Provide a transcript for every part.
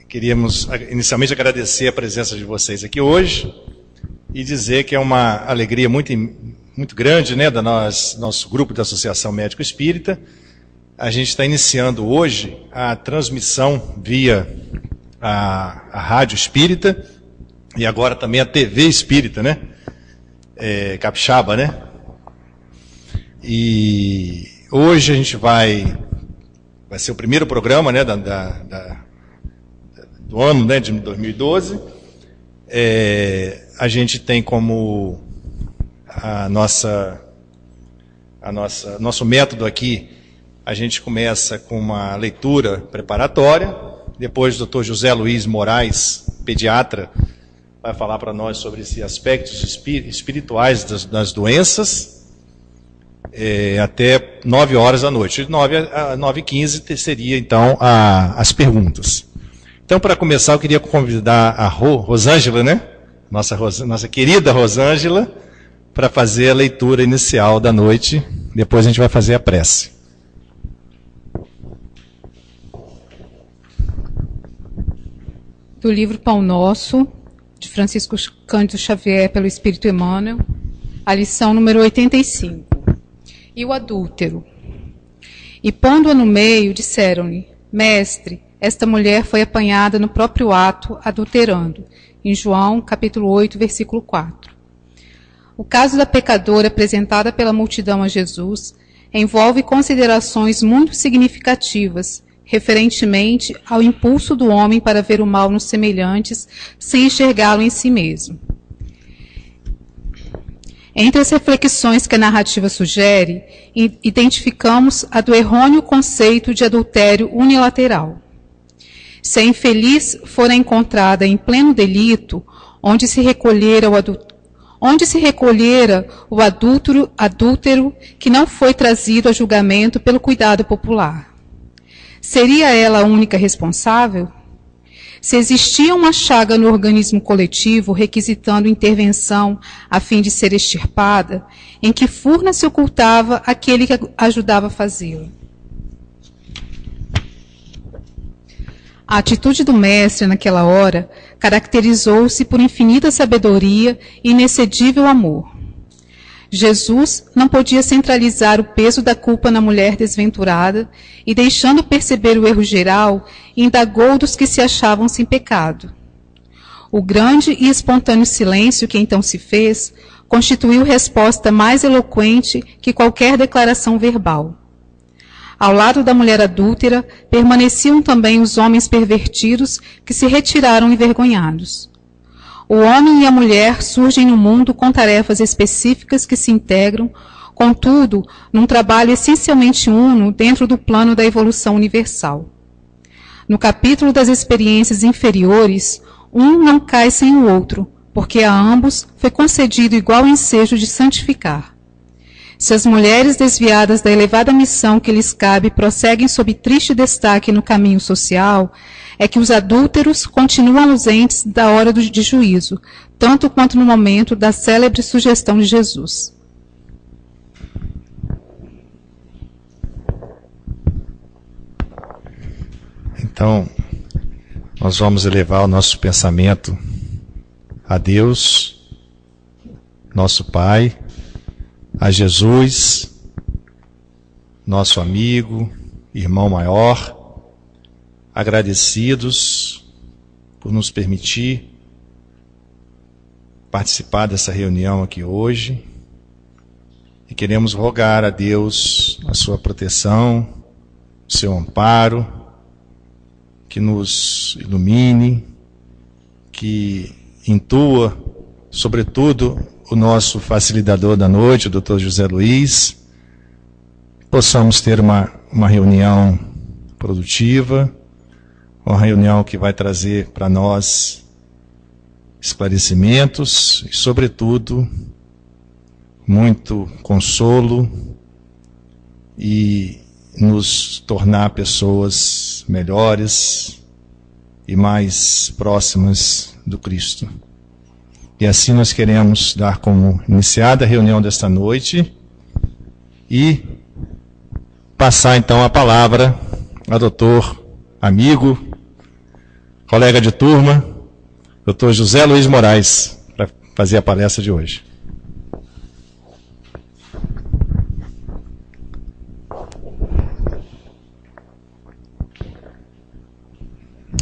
Queríamos inicialmente agradecer a presença de vocês aqui hoje e dizer que é uma alegria muito grande, né, nosso grupo da Associação Médico Espírita. A gente está iniciando hoje a transmissão via a Rádio Espírita e agora também a TV Espírita, né? Capixaba, né? E hoje a gente vai ser o primeiro programa, né, do ano, né, de 2012. A gente tem como nosso método aqui, a gente começa com uma leitura preparatória, depois o Dr. José Luiz Moraes, pediatra, vai falar para nós sobre esses aspectos espirituais das doenças, até 9 horas da noite. De 9 a 9h15 seria, então, as perguntas. Então, para começar, eu queria convidar a Rosângela, né? Nossa querida Rosângela, para fazer a leitura inicial da noite. Depois a gente vai fazer a prece. Do livro Pão Nosso, de Francisco Cândido Xavier, pelo Espírito Emmanuel, a lição número 85. E o adúltero. E pondo-a no meio, disseram-lhe: Mestre, esta mulher foi apanhada no próprio ato, adulterando. Em João, capítulo 8, versículo 4. O caso da pecadora apresentada pela multidão a Jesus envolve considerações muito significativas, referentemente ao impulso do homem para ver o mal nos semelhantes, sem enxergá-lo em si mesmo. Entre as reflexões que a narrativa sugere, identificamos a do errôneo conceito de adultério unilateral. Se a infeliz fora encontrada em pleno delito, onde se recolhera o adúltero que não foi trazido a julgamento pelo cuidado popular, seria ela a única responsável? Se existia uma chaga no organismo coletivo requisitando intervenção a fim de ser extirpada, em que furna se ocultava aquele que ajudava a fazê-la? A atitude do mestre naquela hora caracterizou-se por infinita sabedoria e inexcedível amor. Jesus não podia centralizar o peso da culpa na mulher desventurada e, deixando perceber o erro geral, indagou dos que se achavam sem pecado. O grande e espontâneo silêncio que então se fez constituiu resposta mais eloquente que qualquer declaração verbal. Ao lado da mulher adúltera permaneciam também os homens pervertidos que se retiraram envergonhados. O homem e a mulher surgem no mundo com tarefas específicas que se integram, contudo, num trabalho essencialmente uno dentro do plano da evolução universal. No capítulo das experiências inferiores, um não cai sem o outro, porque a ambos foi concedido igual ensejo de santificar. Se as mulheres desviadas da elevada missão que lhes cabe prosseguem sob triste destaque no caminho social, é que os adúlteros continuam ausentes da hora de juízo, tanto quanto no momento da célebre sugestão de Jesus. Então, nós vamos elevar o nosso pensamento a Deus, nosso Pai, a Jesus, nosso amigo, irmão maior, agradecidos por nos permitir participar dessa reunião aqui hoje, e queremos rogar a Deus a sua proteção, o seu amparo, que nos ilumine, que intua, sobretudo, o nosso facilitador da noite, o Dr. José Luiz, possamos ter uma reunião produtiva, uma reunião que vai trazer para nós esclarecimentos e, sobretudo, muito consolo e nos tornar pessoas melhores e mais próximas do Cristo. E assim nós queremos dar como iniciada a reunião desta noite e passar então a palavra ao Dr. amigo, colega de turma, Dr. José Luiz Moraes, para fazer a palestra de hoje.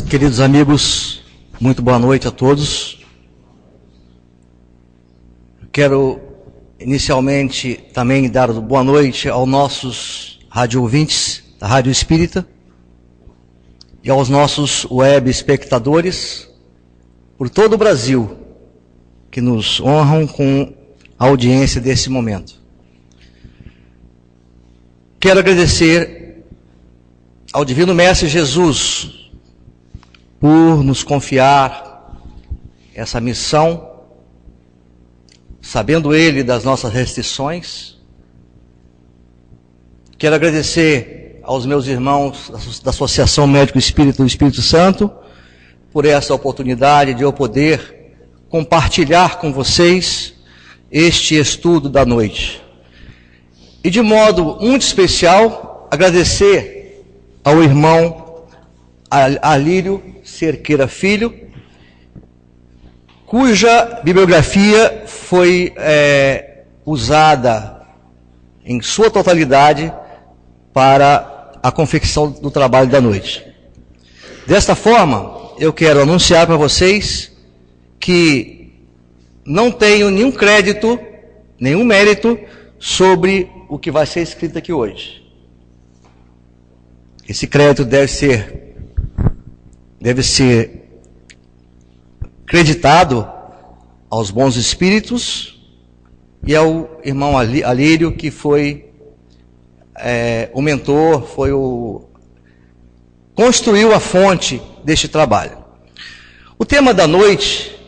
Queridos amigos, muito boa noite a todos. Quero inicialmente também dar boa noite aos nossos rádio ouvintes da Rádio Espírita e aos nossos web espectadores por todo o Brasil que nos honram com a audiência desse momento. Quero agradecer ao Divino Mestre Jesus por nos confiar essa missão, sabendo Ele das nossas restrições. Quero agradecer aos meus irmãos da Associação Médico Espírita do Espírito Santo por essa oportunidade de eu poder compartilhar com vocês este estudo da noite. E de modo muito especial, agradecer ao irmão Alírio Cerqueira Filho, cuja bibliografia foi usada em sua totalidade para a confecção do trabalho da noite. Desta forma, eu quero anunciar para vocês que não tenho nenhum crédito, nenhum mérito sobre o que vai ser escrito aqui hoje. Esse crédito deve ser creditado aos bons espíritos e ao irmão Alírio, que foi o mentor, construiu a fonte deste trabalho. O tema da noite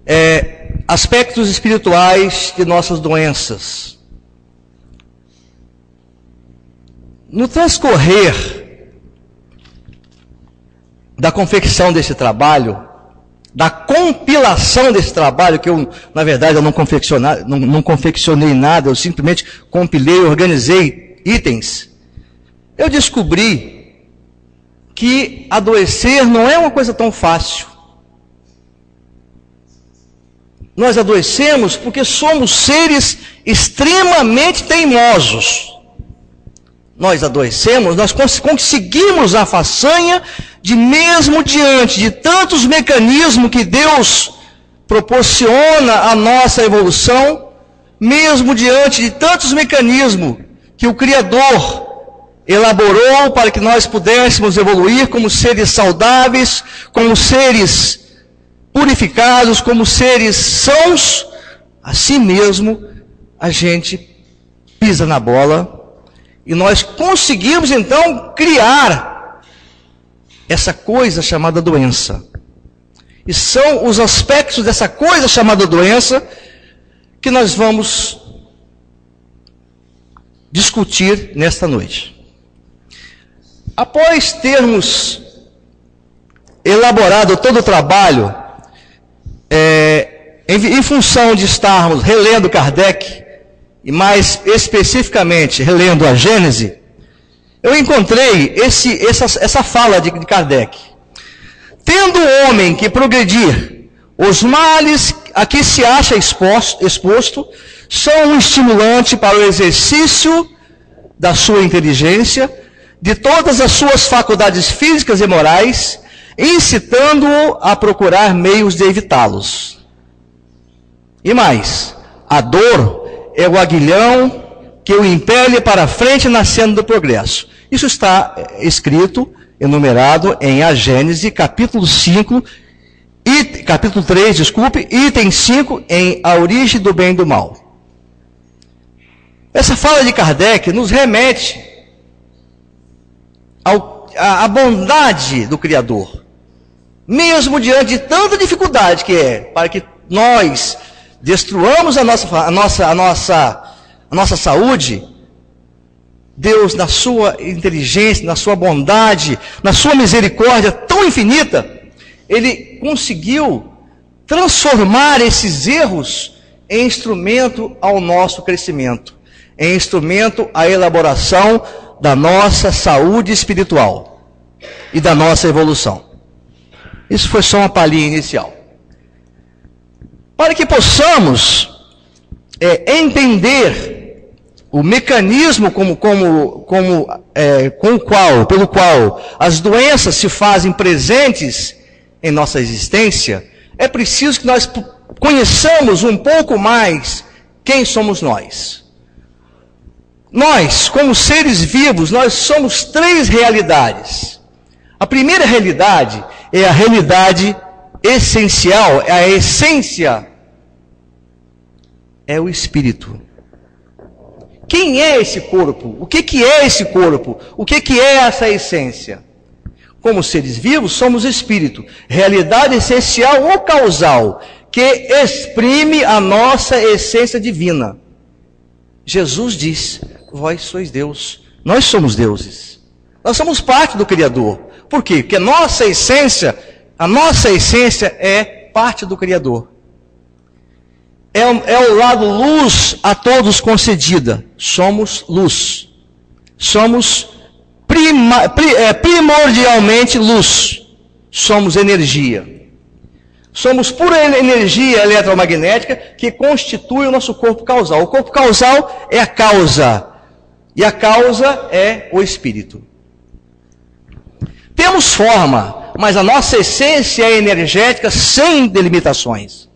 é aspectos espirituais de nossas doenças. No transcorrer da confecção desse trabalho, da compilação desse trabalho, que eu, na verdade, eu não confeccionei nada, eu simplesmente compilei, organizei itens, eu descobri que adoecer não é uma coisa tão fácil. Nós adoecemos porque somos seres extremamente teimosos. Nós adoecemos, nós conseguimos a façanha de, mesmo diante de tantos mecanismos que Deus proporciona à nossa evolução, mesmo diante de tantos mecanismos que o Criador elaborou para que nós pudéssemos evoluir como seres saudáveis, como seres purificados, como seres sãos, assim mesmo a gente pisa na bola e nós conseguimos então criar essa coisa chamada doença. E são os aspectos dessa coisa chamada doença que nós vamos discutir nesta noite. Após termos elaborado todo o trabalho, em função de estarmos relendo Kardec, e mais especificamente relendo a Gênese, eu encontrei essa fala de Kardec. Tendo o homem que progredir, os males a que se acha exposto são um estimulante para o exercício da sua inteligência, de todas as suas faculdades físicas e morais, incitando-o a procurar meios de evitá-los. E mais, a dor é o aguilhão que o impele para a frente na senda do progresso. Isso está escrito, enumerado em A Gênese, capítulo 3, item 5, em A Origem do Bem e do Mal. Essa fala de Kardec nos remete à bondade do Criador. Mesmo diante de tanta dificuldade que é, para que nós destruamos a nossa saúde, Deus, na sua inteligência, na sua bondade, na sua misericórdia tão infinita, Ele conseguiu transformar esses erros em instrumento ao nosso crescimento, em instrumento à elaboração da nossa saúde espiritual. e da nossa evolução. Isso foi só uma palhinha inicial. Para que possamos entender o mecanismo pelo qual as doenças se fazem presentes em nossa existência, é preciso que nós conheçamos um pouco mais quem somos nós. Nós, como seres vivos, nós somos 3 realidades. A primeira realidade é a realidade essencial, é a essência, é o espírito. Quem é esse corpo? O que é esse corpo? O que é essa essência? Como seres vivos, somos espírito, realidade essencial ou causal, que exprime a nossa essência divina. Jesus diz: vós sois Deus, nós somos deuses. Nós somos parte do Criador. Por quê? Porque a nossa essência é parte do Criador. É o lado luz a todos concedida. Somos luz. Somos primordialmente luz. Somos energia. Somos pura energia eletromagnética que constitui o nosso corpo causal. O corpo causal é a causa. E a causa é o espírito. Temos forma, mas a nossa essência é energética sem delimitações.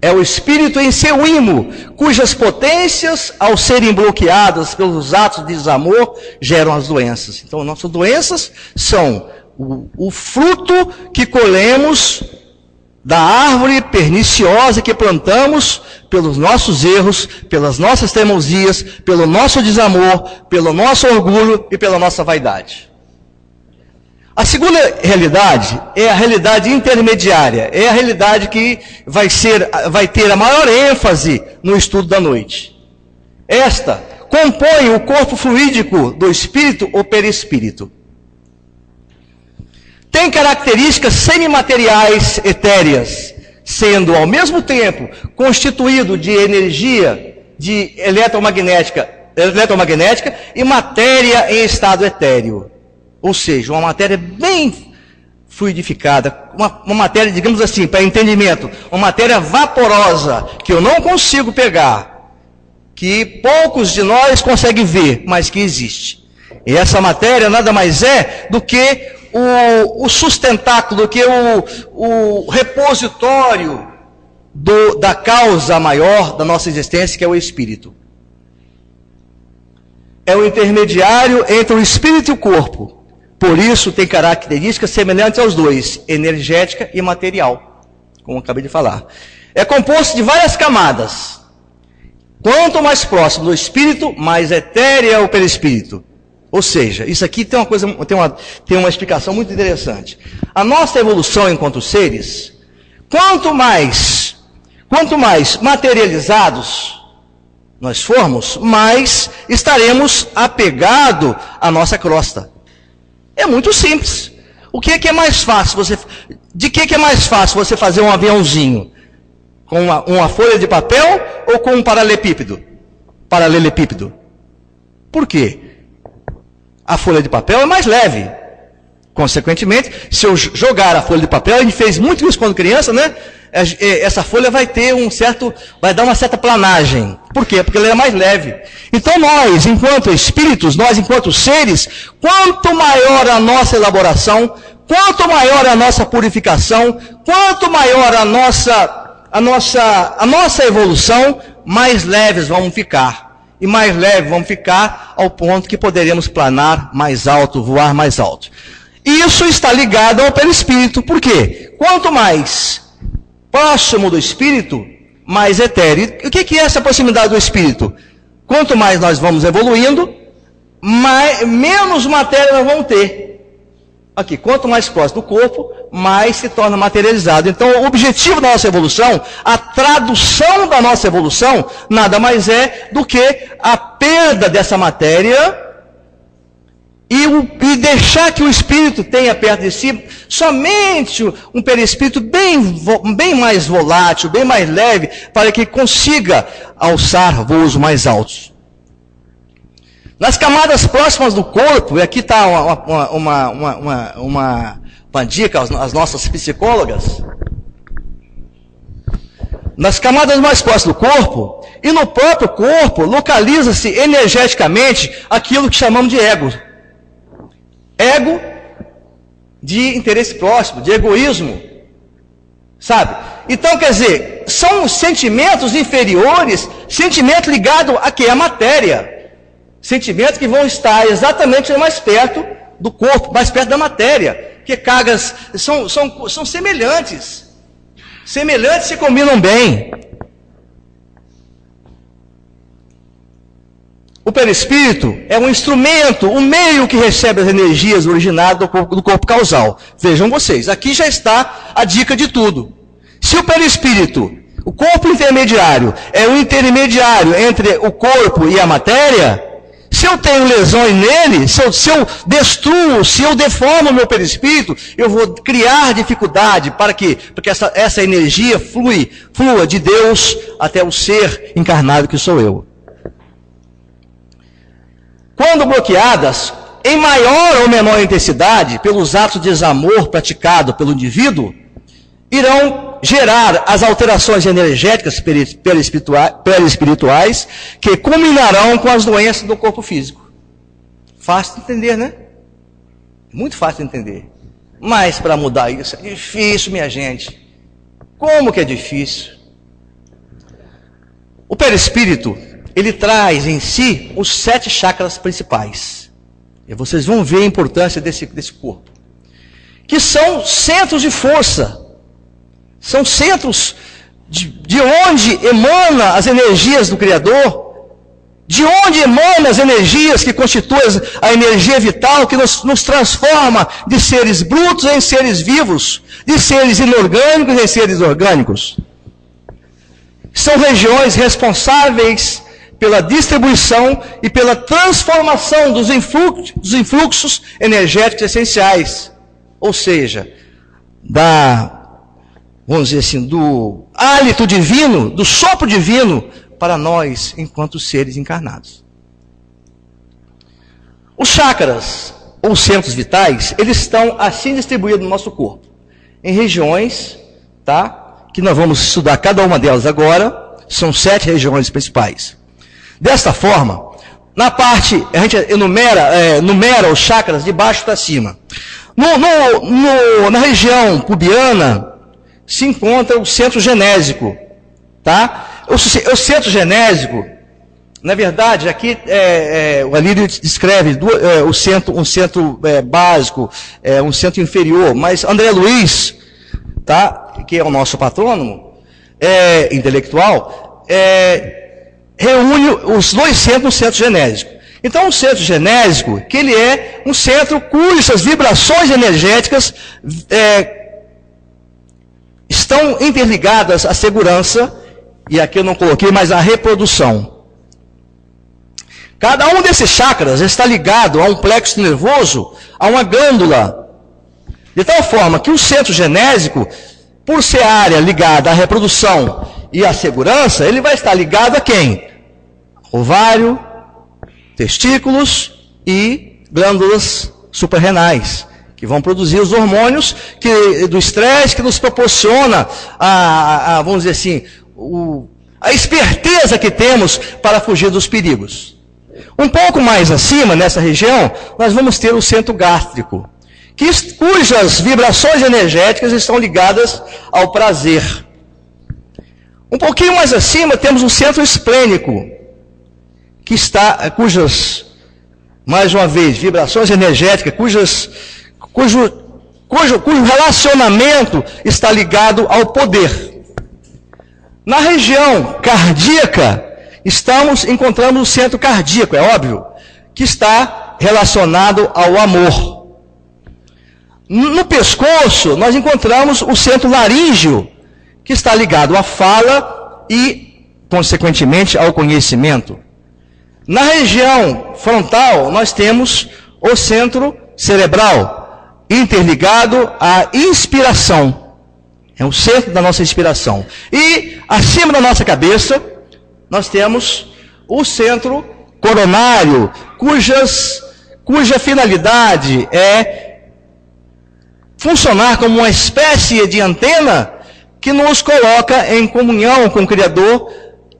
É o espírito em seu imo, cujas potências, ao serem bloqueadas pelos atos de desamor, geram as doenças. Então, nossas doenças são o fruto que colhemos da árvore perniciosa que plantamos pelos nossos erros, pelas nossas teimosias, pelo nosso desamor, pelo nosso orgulho e pela nossa vaidade. A segunda realidade é a realidade intermediária, é a realidade que vai ter a maior ênfase no estudo da noite. Esta compõe o corpo fluídico do espírito ou perispírito. Tem características semimateriais etéreas, sendo ao mesmo tempo constituído de energia de eletromagnética e matéria em estado etéreo. Ou seja, uma matéria bem fluidificada, uma matéria, digamos assim, para entendimento, uma matéria vaporosa, que eu não consigo pegar, que poucos de nós conseguem ver, mas que existe. E essa matéria nada mais é do que o sustentáculo, do que o repositório da causa maior da nossa existência, que é o espírito. É o intermediário entre o espírito e o corpo. Por isso tem características semelhantes aos dois, energética e material, como eu acabei de falar. É composto de várias camadas. Quanto mais próximo do espírito, mais etéreo é o perispírito. Ou seja, isso aqui tem uma explicação muito interessante. A nossa evolução enquanto seres, quanto mais materializados nós formos, mais estaremos apegados à nossa crosta. É muito simples. O que é mais fácil de que é mais fácil você fazer um aviãozinho? Com uma folha de papel ou com um paralelepípedo? Por quê? A folha de papel é mais leve. Consequentemente, se eu jogar a folha de papel, a gente fez muito isso quando criança, né? Essa folha vai dar uma certa planagem. Por quê? Porque ela é mais leve. Então nós, enquanto espíritos, nós enquanto seres, quanto maior a nossa elaboração, quanto maior a nossa purificação, quanto maior a nossa evolução, mais leves vamos ficar. E mais leves vamos ficar ao ponto que poderemos planar mais alto, voar mais alto. Isso está ligado ao perispírito. Por quê? Quanto mais próximo do espírito, mais etéreo. O que é essa proximidade do espírito? Quanto mais nós vamos evoluindo, menos matéria nós vamos ter. Aqui, quanto mais próximo do corpo, mais se torna materializado. Então, o objetivo da nossa evolução, a tradução da nossa evolução, nada mais é do que a perda dessa matéria e deixar que o espírito tenha perto de si somente um perispírito bem mais volátil, bem mais leve, para que consiga alçar voos mais altos. Nas camadas próximas do corpo, e aqui está uma dica às nossas psicólogas, nas camadas mais próximas do corpo, e no próprio corpo, localiza-se energeticamente aquilo que chamamos de ego. Ego de interesse próximo, de egoísmo, sabe? Então, quer dizer, são sentimentos inferiores, sentimento ligado a quê? A matéria. Sentimentos que vão estar exatamente mais perto do corpo, mais perto da matéria. Que cargas são semelhantes. Semelhantes se combinam bem. O perispírito é um instrumento, um meio que recebe as energias originadas do corpo causal. Vejam vocês, aqui já está a dica de tudo. Se o perispírito, o corpo intermediário, é o intermediário entre o corpo e a matéria, se eu tenho lesões nele, se eu destruo, se eu deformo o meu perispírito, eu vou criar dificuldade para que essa energia flua de Deus até o ser encarnado que sou eu. Quando bloqueadas, em maior ou menor intensidade, pelos atos de desamor praticado pelo indivíduo, irão gerar as alterações energéticas perispirituais que culminarão com as doenças do corpo físico. Fácil de entender, né? Muito fácil de entender. Mas para mudar isso é difícil, minha gente. Como que é difícil? O perispírito, ele traz em si os 7 chakras principais. E vocês vão ver a importância desse corpo. Que são centros de força. São centros de onde emana as energias do Criador. De onde emana as energias que constituem a energia vital que nos transforma de seres brutos em seres vivos. De seres inorgânicos em seres orgânicos. São regiões responsáveis pela distribuição e pela transformação dos influxos energéticos essenciais. Ou seja, vamos dizer assim, do hálito divino, do sopro divino, para nós, enquanto seres encarnados. Os chakras, ou centros vitais, eles estão assim distribuídos no nosso corpo, em regiões, tá? Que nós vamos estudar cada uma delas agora, são 7 regiões principais. Desta forma, na parte, a gente numera os chakras de baixo para cima. Na região pubiana, se encontra o centro genésico, tá? O centro genésico, na verdade, aqui o Alírio descreve um centro básico, um centro inferior, mas André Luiz, tá? Que é o nosso patrônomo intelectual, reúne os 2 centros no centro genésico. Então, o centro genésico, que ele é um centro cujas vibrações energéticas estão interligadas à segurança, e aqui eu não coloquei, mas à reprodução. Cada um desses chakras está ligado a um plexo nervoso, a uma glândula, de tal forma que o centro genésico, por ser a área ligada à reprodução e à segurança, ele vai estar ligado a quem? Ovário, testículos e glândulas suprarrenais, que vão produzir os hormônios do estresse que nos proporciona vamos dizer assim, a esperteza que temos para fugir dos perigos. Um pouco mais acima, nessa região, nós vamos ter o centro gástrico, cujas vibrações energéticas estão ligadas ao prazer. Um pouquinho mais acima temos o centro esplênico, cujas, mais uma vez, vibrações energéticas, cujo relacionamento está ligado ao poder. Na região cardíaca, encontramos o centro cardíaco, é óbvio, que está relacionado ao amor. No pescoço, nós encontramos o centro laríngeo, que está ligado à fala e, consequentemente, ao conhecimento. Na região frontal, nós temos o centro cerebral, interligado à inspiração. É o centro da nossa inspiração. E, acima da nossa cabeça, nós temos o centro coronário, cuja finalidade é funcionar como uma espécie de antena que nos coloca em comunhão com o Criador,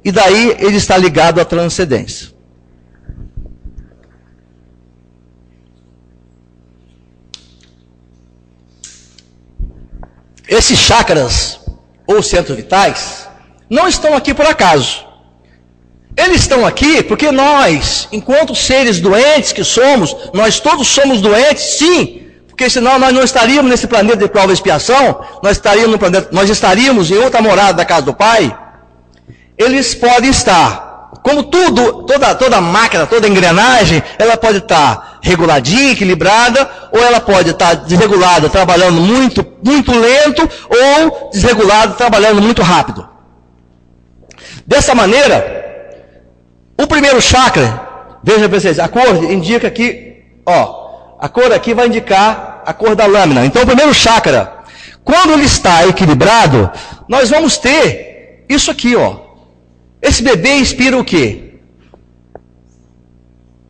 e daí ele está ligado à transcendência. Esses chakras, ou centros vitais, não estão aqui por acaso. Eles estão aqui porque nós, enquanto seres doentes que somos, nós todos somos doentes, sim, porque senão nós não estaríamos nesse planeta de prova e expiação, nós estaríamos em outra morada da casa do Pai. Eles podem estar, como tudo, toda máquina, toda engrenagem, ela pode estar reguladinha, equilibrada, ou ela pode estar desregulada, trabalhando muito, muito lento, ou desregulada, trabalhando muito rápido. Dessa maneira, o primeiro chakra, veja para vocês, a cor indica aqui, a cor aqui vai indicar a cor da lâmina. Então o primeiro chakra, quando ele está equilibrado, nós vamos ter isso aqui, Esse bebê inspira o quê?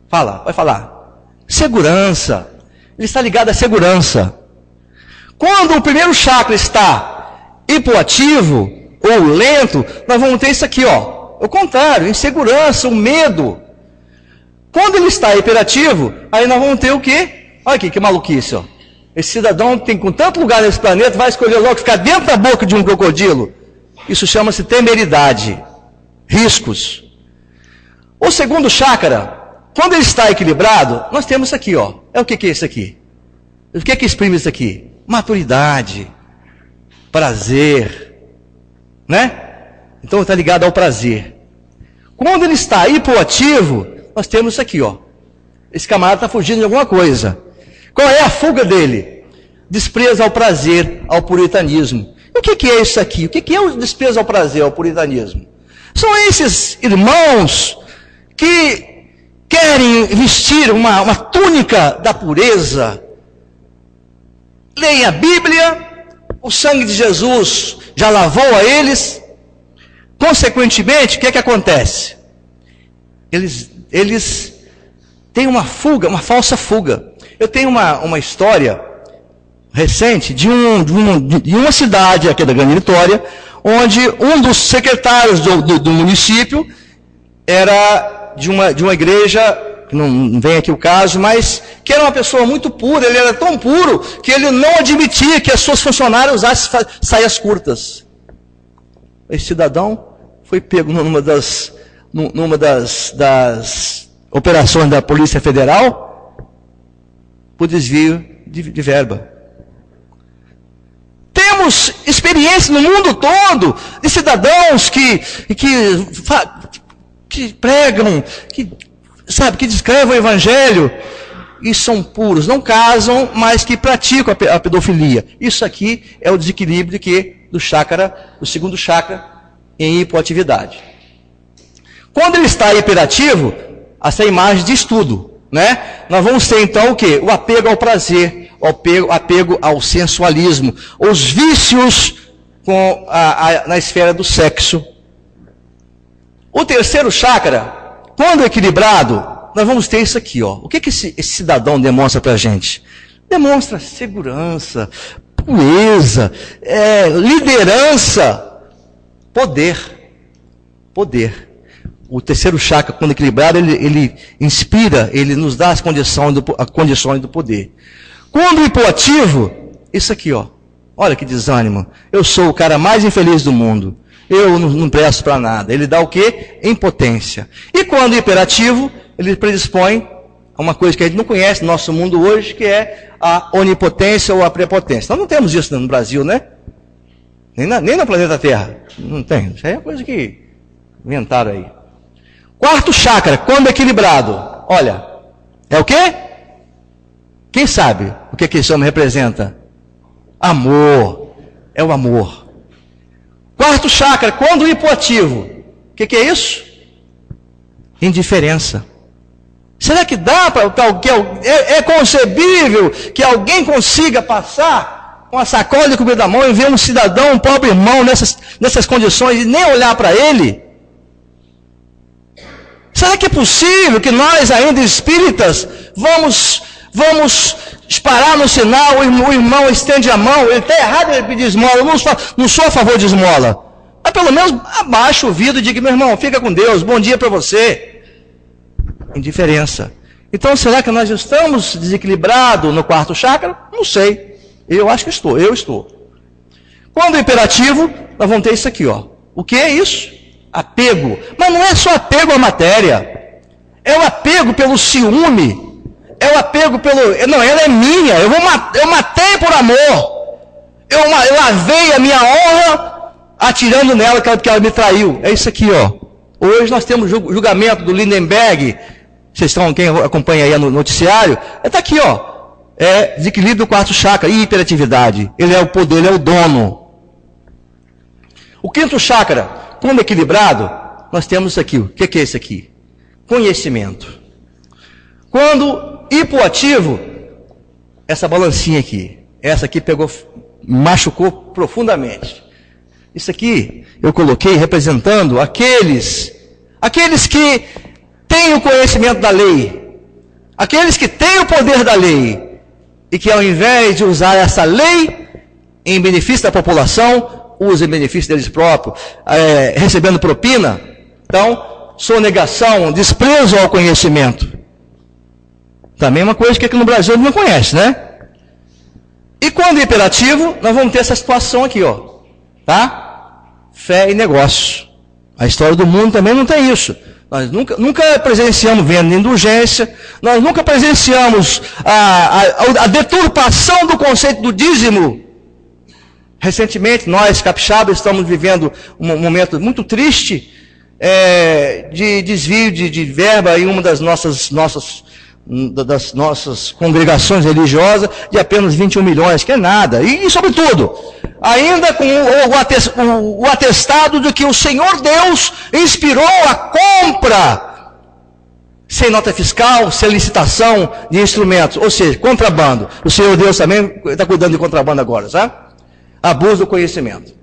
Vai falar. Segurança. Ele está ligado à segurança. Quando o primeiro chakra está hipoativo ou lento, nós vamos ter isso aqui, O contrário, insegurança, o medo. Quando ele está hiperativo, aí nós vamos ter o quê? Olha aqui, que maluquice, Esse cidadão tem com tanto lugar nesse planeta, vai escolher logo ficar dentro da boca de um crocodilo. Isso chama-se temeridade. Riscos. O segundo chakra, quando ele está equilibrado, nós temos isso aqui, O que é isso aqui? O que é que exprime isso aqui? Maturidade, prazer, né? Então está ligado ao prazer. Quando ele está hipoativo, nós temos isso aqui, Esse camarada está fugindo de alguma coisa. Qual é a fuga dele? Desprezo ao prazer, ao puritanismo. E o que é isso aqui? O que é o desprezo ao prazer, ao puritanismo? São esses irmãos que querem vestir uma túnica da pureza. Leem a Bíblia, o sangue de Jesus já lavou a eles. Consequentemente, o que é que acontece? Eles têm uma fuga, uma falsa fuga. Eu tenho uma história recente de uma cidade aqui da Grande Vitória, onde um dos secretários do município era de uma igreja, não vem aqui o caso, mas que era uma pessoa muito pura. Ele era tão puro que ele não admitia que as suas funcionárias usassem saias curtas. Esse cidadão foi pego numa das operações da Polícia Federal por desvio de verba. Temos experiência no mundo todo de cidadãos que pregam, que descrevem o Evangelho e são puros, não casam, mas que praticam a pedofilia. Isso aqui é o desequilíbrio do segundo chakra em hipoatividade. Quando ele está hiperativo, essa imagem diz tudo, né? Nós vamos ter então o quê? O apego ao prazer, o apego ao sensualismo, os vícios na esfera do sexo. O terceiro chakra, quando equilibrado, nós vamos ter isso aqui, O que esse cidadão demonstra para a gente? Demonstra segurança, pureza, liderança, poder. O terceiro chakra, quando equilibrado, ele inspira, ele nos dá as condições do poder. Quando hipoativo, isso aqui, olha que desânimo. Eu sou o cara mais infeliz do mundo. Eu não presto para nada. Ele dá o quê? Impotência. E quando hiperativo, ele predispõe a uma coisa que a gente não conhece no nosso mundo hoje, que é a onipotência ou a prepotência. Nós não temos isso no Brasil, né? Nem no planeta Terra. Não tem. Isso aí é coisa que inventaram aí. Quarto chakra, quando equilibrado, olha, é o quê? Quem sabe o que esse homem representa? Amor. É o amor. Quarto chakra, quando hipoativo, o que é isso? Indiferença. Será que dá para alguém? É concebível que alguém consiga passar com a sacola de comida na mão e ver um cidadão, um pobre irmão nessas condições e nem olhar para ele? Será que é possível que nós, ainda espíritas, vamos parar no sinal, o irmão estende a mão, ele está errado ele pedir esmola, eu não sou a favor de esmola. Mas pelo menos abaixa o vidro e diga, meu irmão, fica com Deus, bom dia para você. Indiferença. Então, será que nós estamos desequilibrados no quarto chakra? Não sei. Eu acho que estou, eu estou. Quando o imperativo, nós vamos ter isso aqui, ó. O que é isso? Apego. Mas não é só apego à matéria. É o apego pelo ciúme. É o apego pelo... Não, ela é minha. Eu matei por amor. Eu lavei a minha honra atirando nela porque ela me traiu. É isso aqui, ó. Hoje nós temos julgamento do Lindenberg. Vocês estão, quem acompanha aí no noticiário, está aqui, ó. É desequilíbrio do quarto chakra e hiperatividade. Ele é o poder, ele é o dono. O quinto chakra, quando equilibrado, nós temos aqui. O que é isso aqui? Conhecimento. Quando hipoativo, essa balancinha aqui. Essa aqui machucou profundamente. Isso aqui eu coloquei representando aqueles que têm o conhecimento da lei, aqueles que têm o poder da lei, e que ao invés de usar essa lei em benefício da população, usam em benefício deles próprios, recebendo propina. Então, sonegação, desprezo ao conhecimento. Também é uma coisa que aqui no Brasil não conhece, né? E quando é imperativo, nós vamos ter essa situação aqui, ó. Tá? Fé e negócio. A história do mundo também não tem isso. Nós nunca presenciamos venda de indulgência, nós nunca presenciamos a deturpação do conceito do dízimo. Recentemente, nós, capixabas, estamos vivendo um momento muito triste de desvio de verba em uma das nossas congregações religiosas de apenas 21 milhões, que é nada. E sobretudo, ainda com o atestado de que o Senhor Deus inspirou a compra sem nota fiscal, sem licitação de instrumentos, ou seja, contrabando. O Senhor Deus também está cuidando de contrabando agora, sabe? Abuso do conhecimento.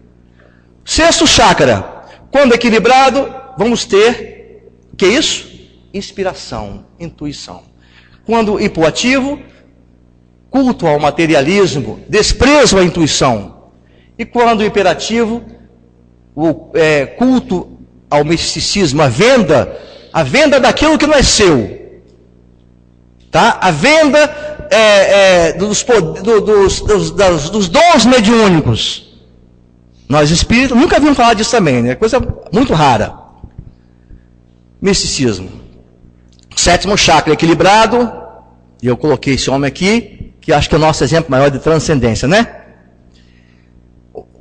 Sexto chakra, quando equilibrado, vamos ter, o que é isso? Inspiração, intuição. Quando hipoativo, culto ao materialismo, desprezo à intuição. E quando hiperativo, culto ao misticismo, a venda daquilo que não é seu. Tá? A venda dos dons mediúnicos. Nós espíritos nunca vimos falar disso também, né? Coisa muito rara. Misticismo. Sétimo chakra equilibrado, e eu coloquei esse homem aqui, que acho que é o nosso exemplo maior de transcendência, né?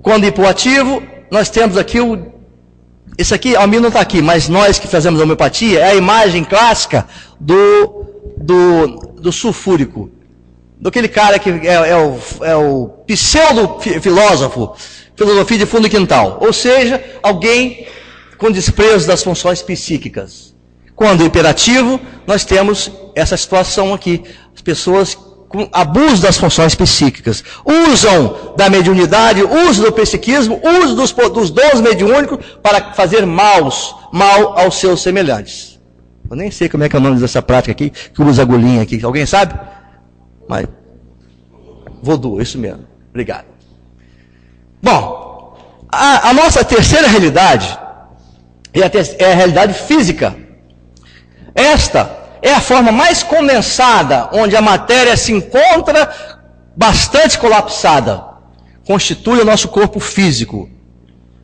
Quando hipoativo, nós temos aqui esse aqui, a mim não está aqui, mas nós que fazemos homeopatia, é a imagem clássica do sulfúrico. Daquele cara que é o pseudo-filósofo, filosofia de fundo e quintal. Ou seja, alguém com desprezo das funções psíquicas. Quando hiperativo, nós temos essa situação aqui. As pessoas com abuso das funções psíquicas. Usam da mediunidade, usam do psiquismo, usam dos dons mediúnicos para fazer mal aos seus semelhantes. Eu nem sei como é que é o nome dessa prática aqui, que usa agulhinha aqui. Alguém sabe? Mas, voodoo, isso mesmo. Obrigado. Bom, a nossa terceira realidade é a realidade física. Esta é a forma mais condensada, onde a matéria se encontra bastante colapsada. Constitui o nosso corpo físico.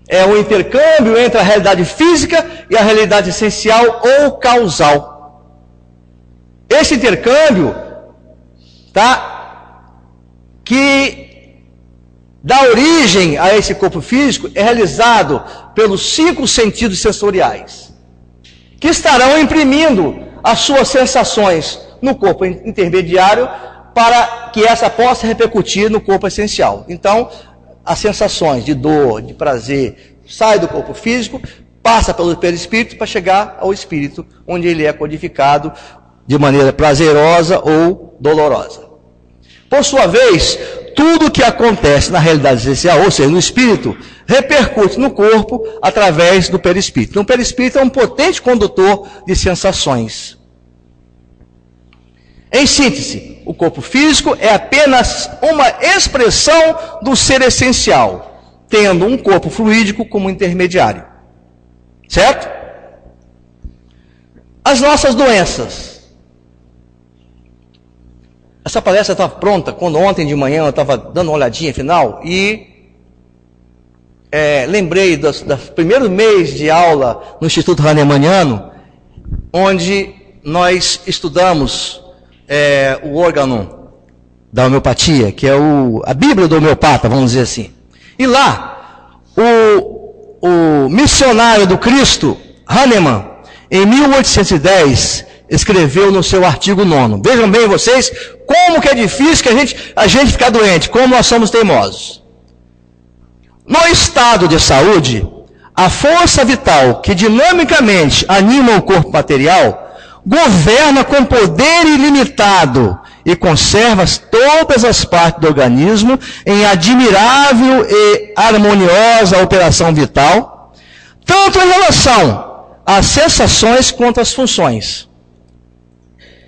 É o intercâmbio entre a realidade física e a realidade essencial ou causal. Esse intercâmbio, que dá origem a esse corpo físico, é realizado pelos 5 sentidos sensoriais, que estarão imprimindo as suas sensações no corpo intermediário para que essa possa repercutir no corpo essencial. Então, as sensações de dor, de prazer, saem do corpo físico, passa pelo perispírito para chegar ao espírito, onde ele é codificado de maneira prazerosa ou dolorosa. Por sua vez, tudo o que acontece na realidade existencial, ou seja, no espírito, repercute no corpo através do perispírito. Então, o perispírito é um potente condutor de sensações. Em síntese, o corpo físico é apenas uma expressão do ser essencial, tendo um corpo fluídico como intermediário. Certo? As nossas doenças. Essa palestra estava pronta quando ontem de manhã eu estava dando uma olhadinha final e lembrei do primeiro mês de aula no Instituto Hahnemanniano, onde nós estudamos o órgão da homeopatia, que é a Bíblia do homeopata, vamos dizer assim. E lá, o missionário do Cristo, Hahnemann, em 1810, escreveu no seu artigo 9. Vejam bem vocês, como que é difícil que a gente ficar doente, como nós somos teimosos. No estado de saúde, a força vital que dinamicamente anima o corpo material, governa com poder ilimitado e conserva todas as partes do organismo em admirável e harmoniosa operação vital, tanto em relação às sensações quanto às funções.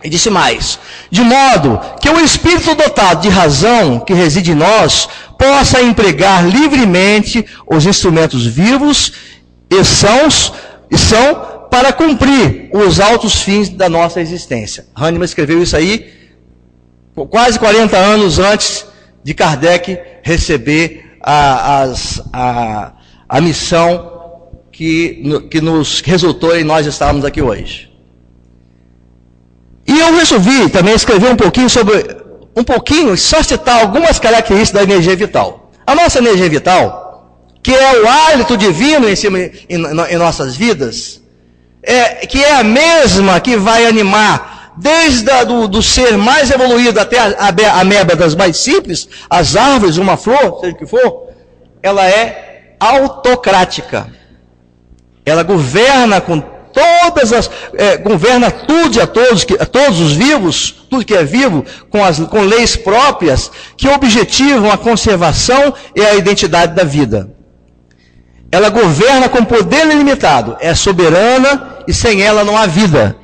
E disse mais, de modo que o espírito dotado de razão que reside em nós possa empregar livremente os instrumentos vivos e são para cumprir os altos fins da nossa existência. Hahnemann escreveu isso aí quase 40 anos antes de Kardec receber a missão que nos resultou em nós estarmos aqui hoje. E eu resolvi também escrever só citar algumas características da energia vital. A nossa energia vital, que é o hálito divino em nossas vidas, que é a mesma que vai animar desde do ser mais evoluído até a ameba das mais simples, as árvores, uma flor, seja o que for, ela é autocrática. Ela governa governa tudo a todos os vivos, tudo que é vivo, com leis próprias que objetivam a conservação e a identidade da vida. Ela governa com poder ilimitado, é soberana e sem ela não há vida.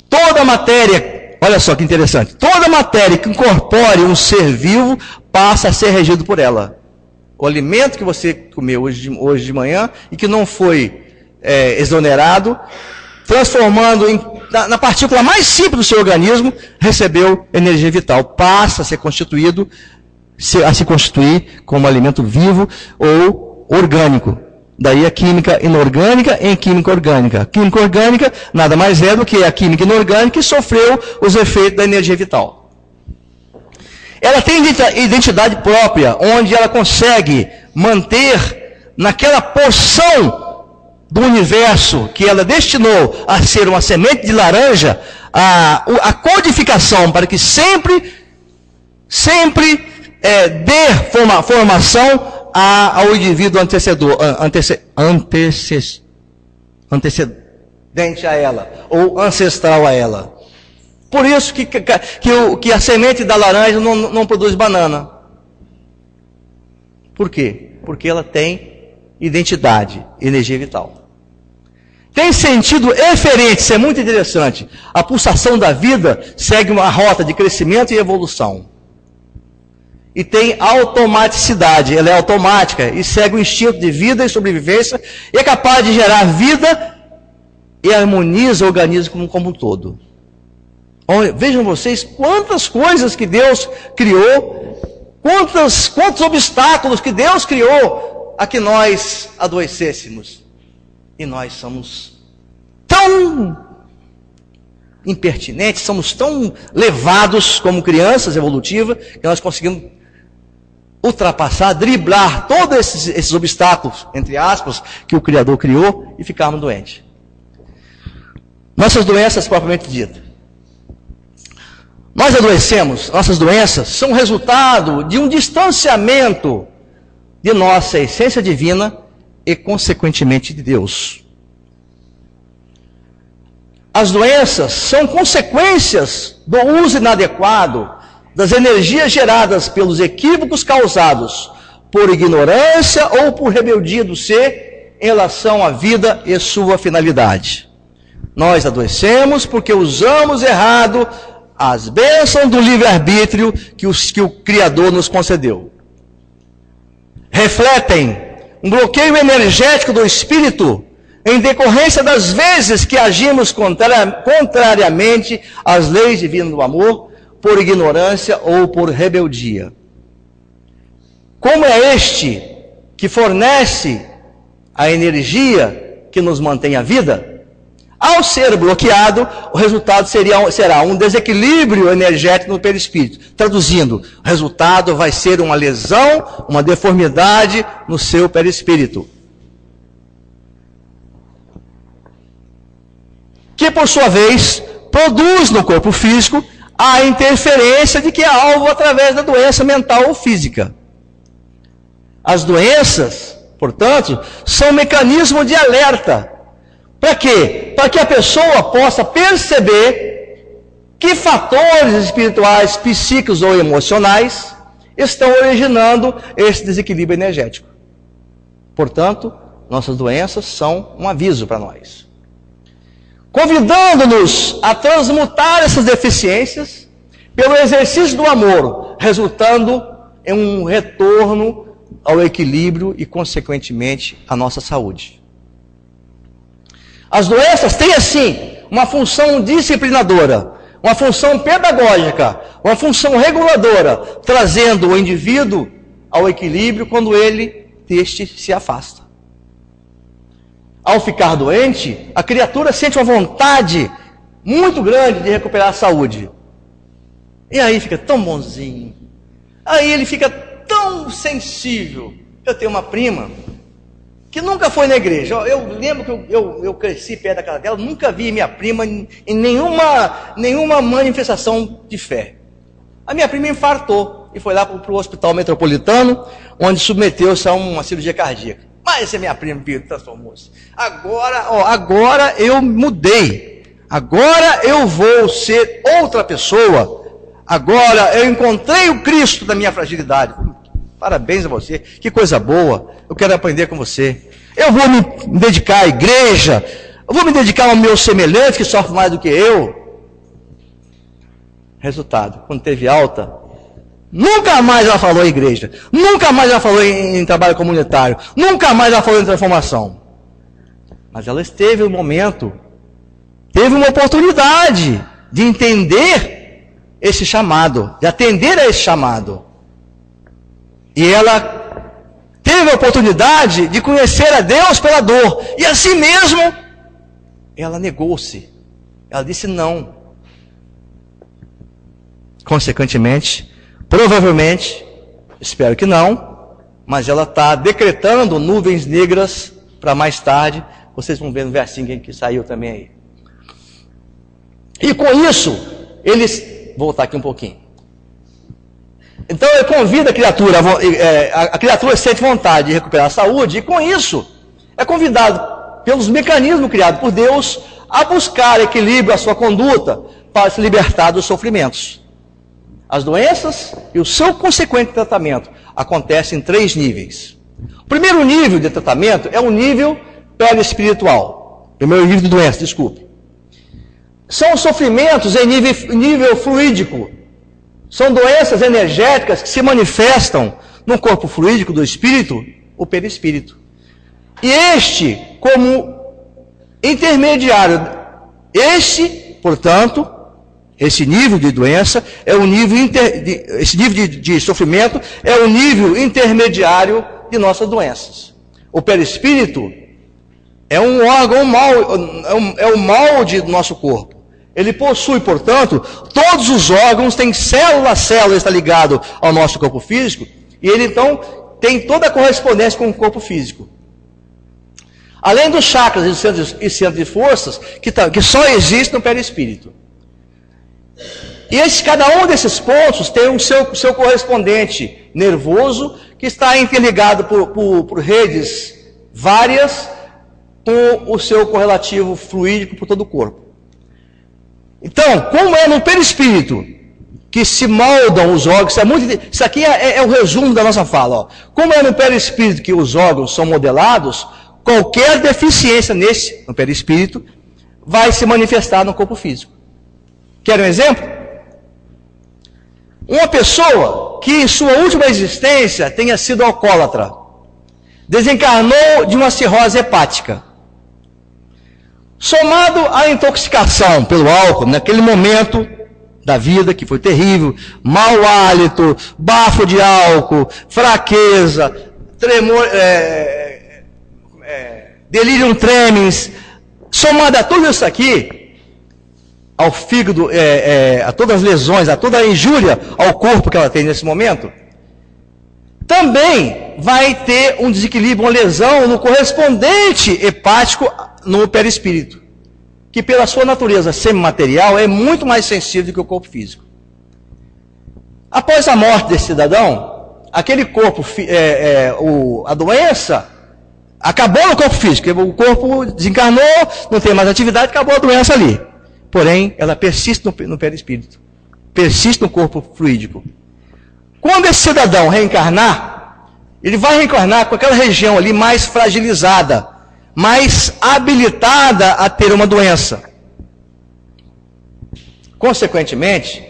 Toda matéria, olha só que interessante, toda matéria que incorpore um ser vivo passa a ser regido por ela. O alimento que você comeu hoje de manhã e que não foi exonerado, transformando na partícula mais simples do seu organismo, recebeu energia vital, passa a ser constituído, a se constituir como alimento vivo ou orgânico. Daí a química inorgânica em química orgânica. A química orgânica nada mais é do que a química inorgânica que sofreu os efeitos da energia vital. Ela tem identidade própria, onde ela consegue manter naquela porção do universo que ela destinou a ser uma semente de laranja, a codificação para que sempre dê formação ao indivíduo antecedente a ela, ou ancestral a ela. Por isso que a semente da laranja não produz banana. Por quê? Porque ela tem identidade, energia vital. Tem sentido eferente, isso é muito interessante. A pulsação da vida segue uma rota de crescimento e evolução. E tem automaticidade, ela é automática e segue o instinto de vida e sobrevivência e é capaz de gerar vida e harmoniza o organismo como um todo. Vejam vocês quantas coisas que Deus criou, quantos obstáculos que Deus criou a que nós adoecêssemos. E nós somos tão impertinentes, somos tão levados como crianças evolutivas, que nós conseguimos ultrapassar, driblar todos esses obstáculos, entre aspas, que o Criador criou e ficarmos doentes. Nossas doenças propriamente ditas. Nós adoecemos, nossas doenças são resultado de um distanciamento de nossa essência divina e, consequentemente, de Deus. As doenças são consequências do uso inadequado das energias geradas pelos equívocos causados por ignorância ou por rebeldia do ser em relação à vida e sua finalidade. Nós adoecemos porque usamos errado as bênçãos do livre-arbítrio que o Criador nos concedeu. Refletem um bloqueio energético do espírito em decorrência das vezes que agimos contrariamente às leis divinas do amor, por ignorância ou por rebeldia. Como é este que fornece a energia que nos mantém a vida? Ao ser bloqueado, o resultado será um desequilíbrio energético no perispírito. Traduzindo, o resultado vai ser uma lesão, uma deformidade no seu perispírito. Que, por sua vez, produz no corpo físico a interferência de que é alvo através da doença mental ou física. As doenças, portanto, são um mecanismo de alerta. Para quê? Para que a pessoa possa perceber que fatores espirituais, psíquicos ou emocionais estão originando esse desequilíbrio energético. Portanto, nossas doenças são um aviso para nós, convidando-nos a transmutar essas deficiências pelo exercício do amor, resultando em um retorno ao equilíbrio e, consequentemente, à nossa saúde. As doenças têm, assim, uma função disciplinadora, uma função pedagógica, uma função reguladora, trazendo o indivíduo ao equilíbrio quando este se afasta. Ao ficar doente, a criatura sente uma vontade muito grande de recuperar a saúde. E aí fica tão bonzinho. Aí ele fica tão sensível. Eu tenho uma prima que nunca foi na igreja. Eu lembro que eu cresci perto da casa dela, nunca vi minha prima em nenhuma manifestação de fé. A minha prima infartou e foi lá para o hospital metropolitano, onde submeteu-se a uma cirurgia cardíaca. Mas essa é minha prima, transformou-se. Agora eu mudei. Agora eu vou ser outra pessoa. Agora eu encontrei o Cristo da minha fragilidade. Parabéns a você, que coisa boa. Eu quero aprender com você. Eu vou me dedicar à igreja. Eu vou me dedicar ao meu semelhante que sofre mais do que eu. Resultado, quando teve alta, nunca mais ela falou em igreja. Nunca mais ela falou em trabalho comunitário. Nunca mais ela falou em transformação. Mas ela teve um momento, teve uma oportunidade de entender esse chamado, de atender a esse chamado. E ela teve a oportunidade de conhecer a Deus pela dor. E assim mesmo, ela negou-se. Ela disse não. Consequentemente, provavelmente, espero que não, mas ela está decretando nuvens negras para mais tarde. Vocês vão ver no versinho que saiu também aí. E com isso, eles... Vou voltar aqui um pouquinho. Então ele convida a criatura sente vontade de recuperar a saúde, e com isso é convidado pelos mecanismos criados por Deus a buscar equilíbrio à sua conduta para se libertar dos sofrimentos. As doenças e o seu consequente tratamento acontecem em 3 níveis. O primeiro nível de tratamento é o nível perispiritual. Primeiro nível de doença, desculpe. São os sofrimentos em nível fluídico. São doenças energéticas que se manifestam no corpo fluídico do espírito, o perispírito. E este, como intermediário, portanto, esse nível de doença é o nível esse nível de sofrimento é o nível intermediário de nossas doenças. O perispírito é um órgão é o molde do nosso corpo. Ele possui, portanto, todos os órgãos, tem célula a célula, está ligado ao nosso corpo físico, e ele então tem toda a correspondência com o corpo físico. Além dos chakras e centros de forças, que só existem no perispírito. E cada um desses pontos tem o seu correspondente nervoso, que está interligado por redes várias, com o seu correlativo fluídico por todo o corpo. Então, como é no perispírito que se moldam os órgãos. Isso aqui é o resumo da nossa fala. Ó. Como é no perispírito que os órgãos são modelados, qualquer deficiência no perispírito vai se manifestar no corpo físico. Quer um exemplo? Uma pessoa que em sua última existência tenha sido alcoólatra, desencarnou de uma cirrose hepática, somado à intoxicação pelo álcool, naquele momento da vida que foi terrível, mau hálito, bafo de álcool, fraqueza, tremor, delirium tremens, somado a tudo isso aqui, ao fígado, a todas as lesões, a toda a injúria ao corpo que ela tem nesse momento, também vai ter um desequilíbrio, uma lesão no correspondente hepático no perispírito, que pela sua natureza semimaterial é muito mais sensível do que o corpo físico. Após a morte desse cidadão, aquele corpo, a doença acabou no corpo físico, o corpo desencarnou, não tem mais atividade, acabou a doença ali. Porém, ela persiste no perispírito, persiste no corpo fluídico. Quando esse cidadão reencarnar, ele vai reencarnar com aquela região ali mais fragilizada, mais habilitada a ter uma doença. Consequentemente,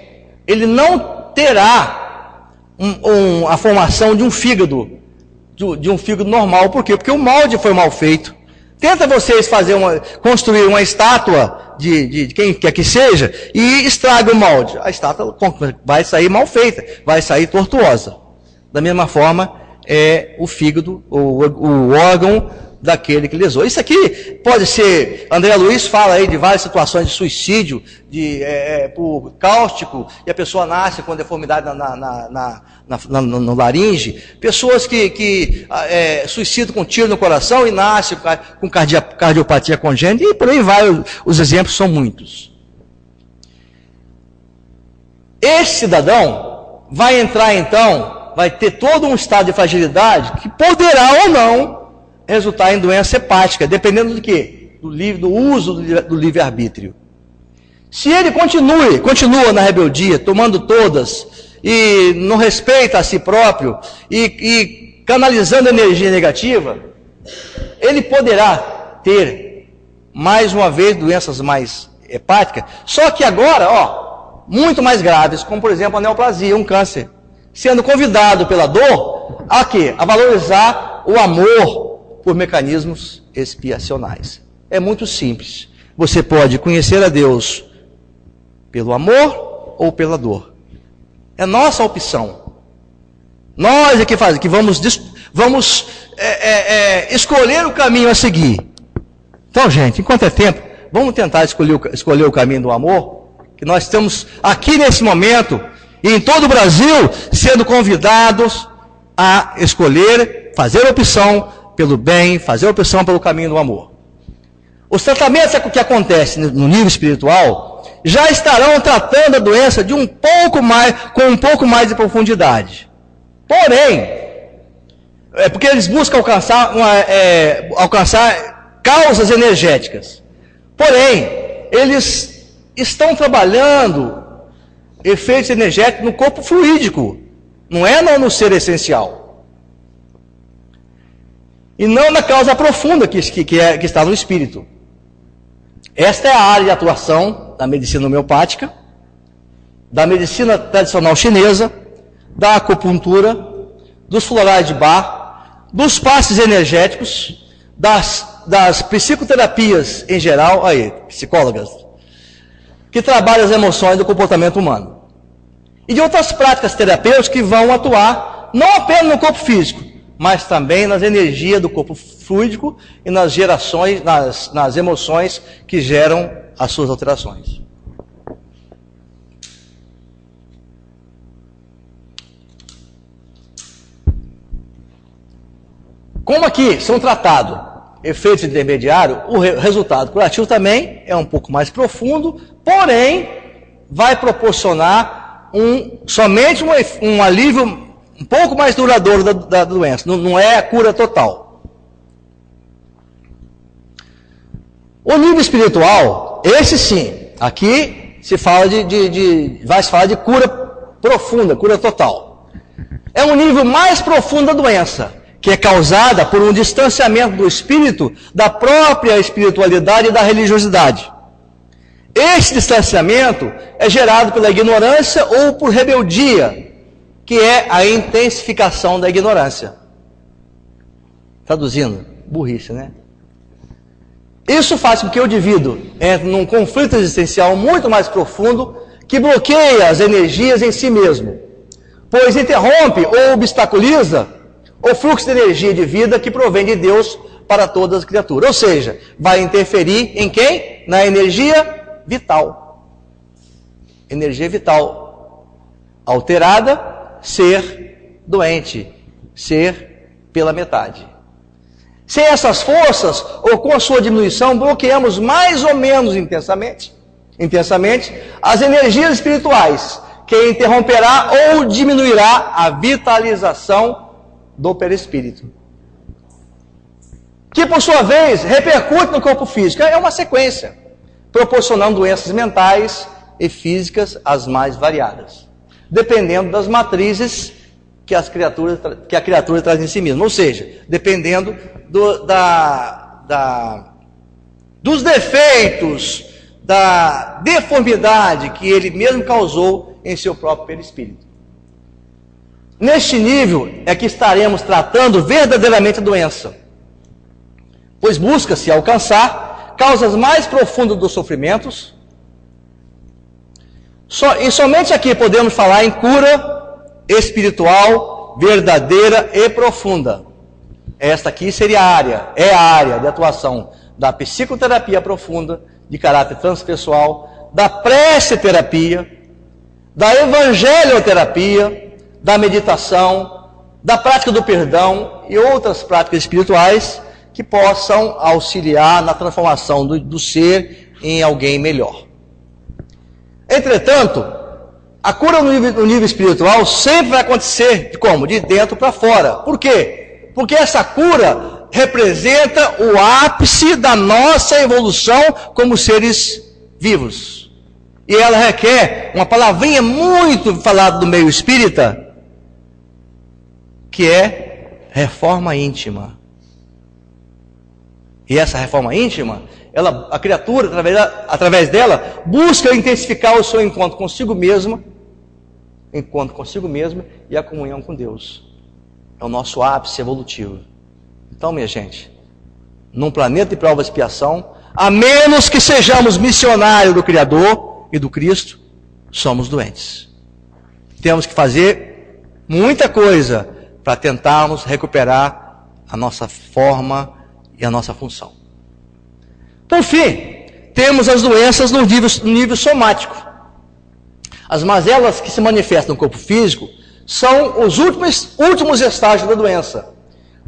ele não terá a formação de um fígado, de um fígado normal. Por quê? Porque o molde foi mal feito. Tenta vocês construir uma estátua de quem quer que seja e estraga o molde. A estátua vai sair mal feita, vai sair tortuosa. Da mesma forma, é o fígado, o órgão daquele que lesou. Isso aqui pode ser, André Luiz fala aí de várias situações de suicídio, por cáustico, e a pessoa nasce com deformidade no laringe, pessoas que suicidam com tiro no coração e nascem com cardiopatia congênita, e por aí vai, os exemplos são muitos. Esse cidadão vai entrar então, vai ter todo um estado de fragilidade que poderá ou não resultar em doença hepática, dependendo do quê? Do uso do livre-arbítrio. Se ele continua na rebeldia, tomando todas, e não respeita a si próprio, e canalizando energia negativa, ele poderá ter, mais uma vez, doenças mais hepáticas, só que agora, muito mais graves, como por exemplo a neoplasia, um câncer, sendo convidado pela dor a quê? A valorizar o amor por mecanismos expiacionais. É muito simples. Você pode conhecer a Deus pelo amor ou pela dor. É nossa opção. Nós é que vamos escolher o caminho a seguir. Então, gente, enquanto é tempo, vamos tentar escolher o caminho do amor, que nós estamos aqui nesse momento, e em todo o Brasil, sendo convidados a escolher, fazer a opção pelo bem, fazer a opção pelo caminho do amor. Os tratamentos que acontecem no nível espiritual já estarão tratando a doença com um pouco mais de profundidade. Porém, porque eles buscam alcançar causas energéticas. Porém, eles estão trabalhando efeitos energéticos no corpo fluídico, não é no ser essencial. E não na causa profunda que está no espírito. Esta é a área de atuação da medicina homeopática, da medicina tradicional chinesa, da acupuntura, dos florais de Bach, dos passes energéticos, das psicoterapias em geral, psicólogas, que trabalham as emoções do comportamento humano. E de outras práticas terapêuticas que vão atuar não apenas no corpo físico, mas também nas energias do corpo fluídico e nas gerações, nas emoções que geram as suas alterações. Como aqui são tratados efeitos intermediários, o resultado curativo também é um pouco mais profundo, porém vai proporcionar somente um alívio um pouco mais duradouro da doença, não é a cura total. O nível espiritual, esse sim, aqui se fala vai se falar de cura profunda, cura total. É um nível mais profundo da doença, que é causada por um distanciamento do espírito da própria espiritualidade e da religiosidade. Este distanciamento é gerado pela ignorância ou por rebeldia, que é a intensificação da ignorância. Traduzindo, burrice, né? Isso faz com que o indivíduo entre num conflito existencial muito mais profundo, que bloqueia as energias em si mesmo, pois interrompe ou obstaculiza o fluxo de energia de vida que provém de Deus para todas as criaturas. Ou seja, vai interferir em quem? Na energia vital. Energia vital alterada, ser doente, ser pela metade. Sem essas forças, ou com a sua diminuição, bloqueamos mais ou menos intensamente as energias espirituais, que interromperá ou diminuirá a vitalização do perispírito, que por sua vez repercute no corpo físico. É uma sequência, proporcionando doenças mentais e físicas as mais variadas, dependendo das matrizes que a criatura traz em si mesma, ou seja, dependendo dos defeitos, da deformidade que ele mesmo causou em seu próprio perispírito. Neste nível é que estaremos tratando verdadeiramente a doença, pois busca-se alcançar causas mais profundas dos sofrimentos. E somente aqui podemos falar em cura espiritual verdadeira e profunda. Esta aqui seria a área de atuação da psicoterapia profunda, de caráter transpessoal, da prece-terapia, da evangelioterapia, da meditação, da prática do perdão e outras práticas espirituais que possam auxiliar na transformação do ser em alguém melhor. Entretanto, a cura no nível espiritual sempre vai acontecer como? De dentro para fora. Por quê? Porque essa cura representa o ápice da nossa evolução como seres vivos. E ela requer uma palavrinha muito falada do meio espírita, que é reforma íntima. E essa reforma íntima, a criatura, através dela, busca intensificar o seu encontro consigo mesma e a comunhão com Deus. É o nosso ápice evolutivo. Então, minha gente, num planeta de prova e expiação, a menos que sejamos missionários do Criador e do Cristo, somos doentes. Temos que fazer muita coisa para tentarmos recuperar a nossa forma e a nossa função. Por fim, temos as doenças no nível somático. As mazelas que se manifestam no corpo físico são os últimos estágios da doença,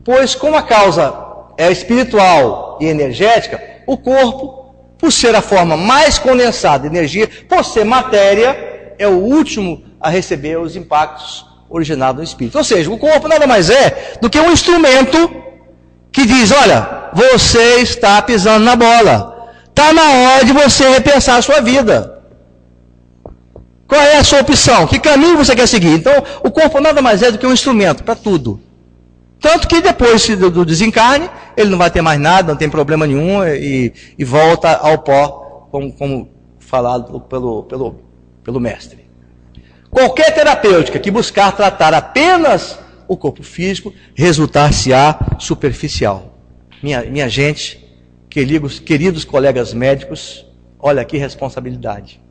pois como a causa é espiritual e energética, o corpo, por ser a forma mais condensada de energia, por ser matéria, é o último a receber os impactos originados no espírito. Ou seja, o corpo nada mais é do que um instrumento que diz, olha, você está pisando na bola, está na hora de você repensar a sua vida. Qual é a sua opção? Que caminho você quer seguir? Então, o corpo nada mais é do que um instrumento para tudo. Tanto que depois do desencarne, ele não vai ter mais nada, não tem problema nenhum e volta ao pó, como falado pelo mestre. Qualquer terapêutica que buscar tratar apenas o corpo físico, resultar-se-á superficial. Minha gente, queridos colegas médicos, olha que responsabilidade.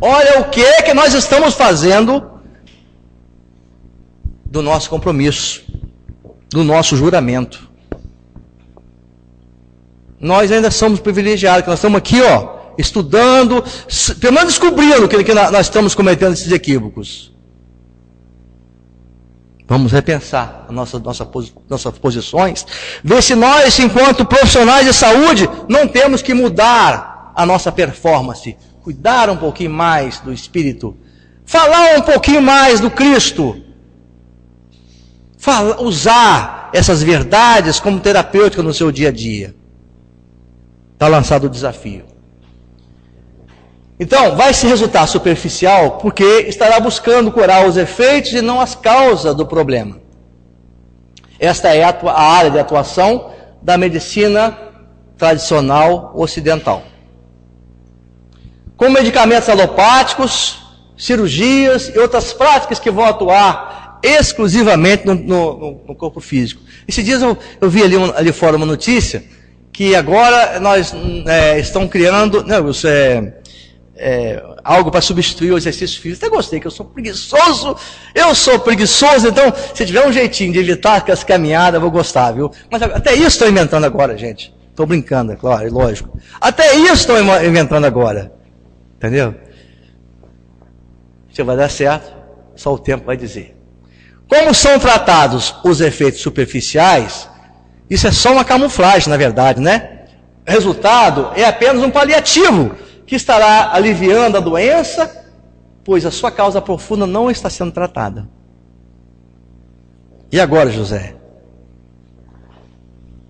Olha o que nós estamos fazendo do nosso compromisso, do nosso juramento. Nós ainda somos privilegiados, que nós estamos aqui, estudando, pelo menos descobrindo que nós estamos cometendo esses equívocos. Vamos repensar nossas posições, ver se nós, enquanto profissionais de saúde, não temos que mudar a nossa performance, cuidar um pouquinho mais do Espírito, falar um pouquinho mais do Cristo, usar essas verdades como terapêutica no seu dia a dia. Está lançado o desafio. Então, vai se resultar superficial porque estará buscando curar os efeitos e não as causas do problema. Esta é a área de atuação da medicina tradicional ocidental. Com medicamentos alopáticos, cirurgias e outras práticas que vão atuar exclusivamente no corpo físico. Esses dias eu vi ali fora uma notícia que agora nós estão criando algo para substituir o exercício físico. Até gostei, que eu sou preguiçoso, então se tiver um jeitinho de evitar as caminhadas, eu vou gostar, viu? Mas até isso estou inventando agora, gente. Estou brincando, é claro, é lógico. Até isso estou inventando agora. Entendeu? Se vai dar certo, só o tempo vai dizer. Como são tratados os efeitos superficiais, isso é só uma camuflagem, na verdade, né? O resultado é apenas um paliativo que estará aliviando a doença, pois a sua causa profunda não está sendo tratada. E agora, José?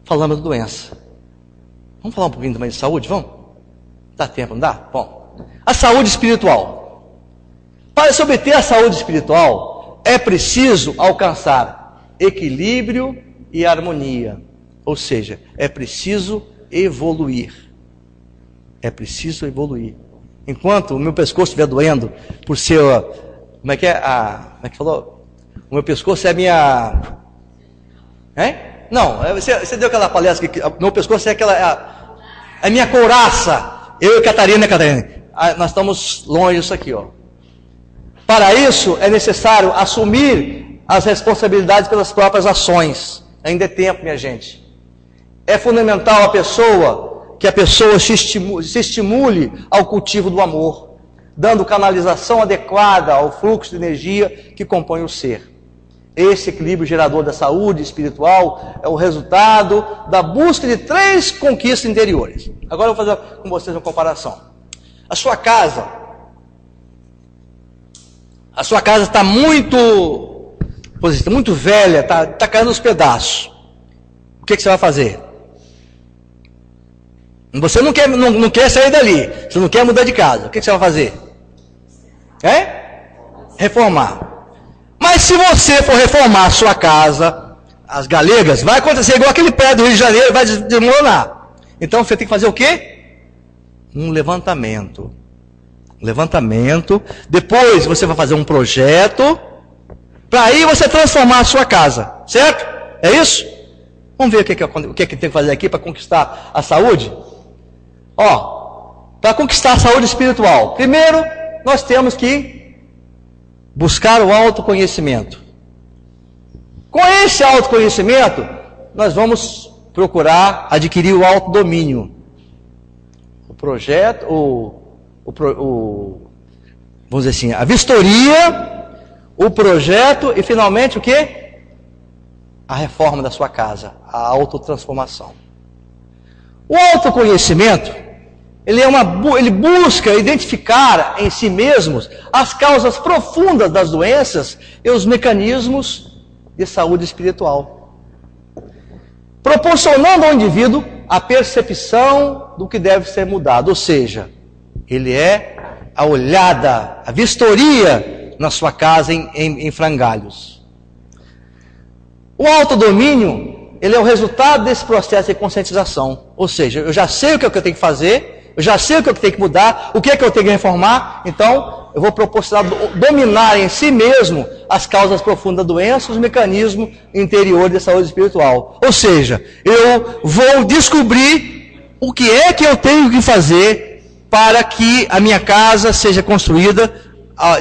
Falamos de doença. Vamos falar um pouquinho também de saúde? Vamos? Dá tempo, não dá? Bom. A saúde espiritual. Para se obter a saúde espiritual, é preciso alcançar equilíbrio e harmonia. Ou seja, é preciso evoluir. É preciso evoluir. Enquanto o meu pescoço estiver doendo por ser... Como é que falou? O meu pescoço é a minha... Não, você deu aquela palestra que meu pescoço é aquela... a minha couraça. Eu e Catarina, nós estamos longe disso aqui, ó. Para isso, é necessário assumir as responsabilidades pelas próprias ações. Ainda é tempo, minha gente. É fundamental que a pessoa se estimule ao cultivo do amor, dando canalização adequada ao fluxo de energia que compõe o ser. Esse equilíbrio gerador da saúde espiritual é o resultado da busca de 3 conquistas interiores. Agora eu vou fazer com vocês uma comparação. A sua casa está muito velha, está caindo aos pedaços. O que você vai fazer? Você não quer sair dali, você não quer mudar de casa. O que você vai fazer? Reformar. Mas se você for reformar a sua casa, as galegas, vai acontecer igual aquele prédio do Rio de Janeiro, vai desmoronar. Então você tem que fazer o quê? Um levantamento. Depois você vai fazer um projeto, para aí você transformar a sua casa. Certo? É isso? Vamos ver o que tem que fazer aqui para conquistar a saúde? Para conquistar a saúde espiritual, primeiro nós temos que buscar o autoconhecimento. Com esse autoconhecimento, nós vamos procurar adquirir o autodomínio. O projeto, vamos dizer assim, a vistoria, o projeto e finalmente o quê? A reforma da sua casa, a autotransformação. O autoconhecimento, ele busca identificar em si mesmos as causas profundas das doenças e os mecanismos de saúde espiritual, proporcionando ao indivíduo a percepção do que deve ser mudado, ou seja, ele é a olhada, a vistoria na sua casa em frangalhos. O autodomínio, ele é o resultado desse processo de conscientização, ou seja, eu já sei o que eu tenho que fazer, eu já sei o que eu tenho que mudar, o que é que eu tenho que reformar, então eu vou proporcionar dominar em si mesmo as causas profundas da doença, os mecanismos interiores da saúde espiritual. Ou seja, eu vou descobrir o que é que eu tenho que fazer para que a minha casa seja construída